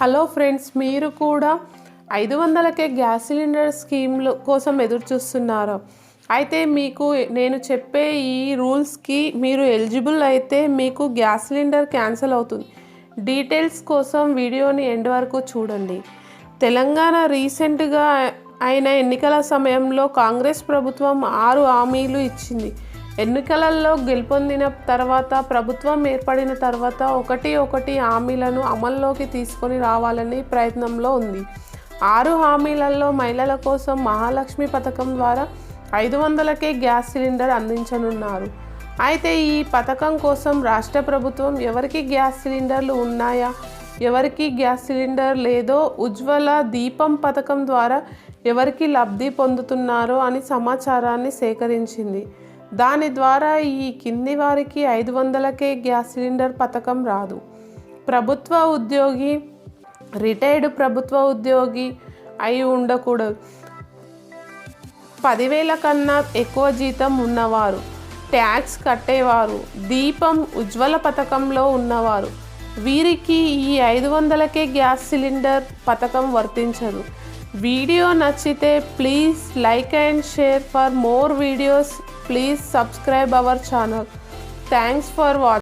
Hello friends, మీరు కూడా 500కే gas cylinder స్కీమ్లు కోసం ఎదురు చూస్తున్నారు. అయితే మీకు నేను చెప్పే ఈ రూల్స్కి మీరు ఎలిజిబుల్ అయితే మీకు గ్యాస్ సిలిండర్ క్యాన్సిల్ అవుతుంది. డీటెయిల్స్ కోసం వీడియోని ఎండ్ వరకు చూడండి. తెలంగాణ రీసెంట్గా అయిన ఎన్నికల సమయంలో కాంగ్రెస్ ప్రభుత్వం 6 హామీలు ఇచ్చింది. ఎన్నికలలో గెలుపొందిన తర్వాత ప్రభుత్వం ఏర్పడిన తర్వాత ఒకటి హామీలను అమల్లోకి తీసుకొని రావాలని ప్రయత్నంలో ఉంది. 6 హామీలలో మహిళల కోసం మహాలక్ష్మి పథకం ద్వారా 500కే గ్యాస్ సిలిండర్ అందించనున్నారు. అయితే ఈ పథకం కోసం రాష్ట్ర ప్రభుత్వం ఎవరికి గ్యాస్ సిలిండర్లు ఉన్నాయా, ఎవరికి గ్యాస్ సిలిండర్ లేదో, ఉజ్వల దీపం పథకం ద్వారా ఎవరికి లబ్ధి పొందుతున్నారో అని సమాచారాన్ని సేకరించింది. దాని ద్వారా ఈ కింది వారికి 500కే గ్యాస్ సిలిండర్ పథకం రాదు. ప్రభుత్వ ఉద్యోగి, రిటైర్డ్ ప్రభుత్వ ఉద్యోగి అయి ఉండకూడదు, 10,000 కన్నా ఎక్కువ జీతం ఉన్నవారు, ట్యాక్స్ కట్టేవారు, దీపం ఉజ్వల పథకంలో ఉన్నవారు, వీరికి ఈ 500కే గ్యాస్ సిలిండర్ పథకం వర్తించదు. వీడియో నచ్చితే please like and share. For more videos please subscribe our channel. Thanks for watching.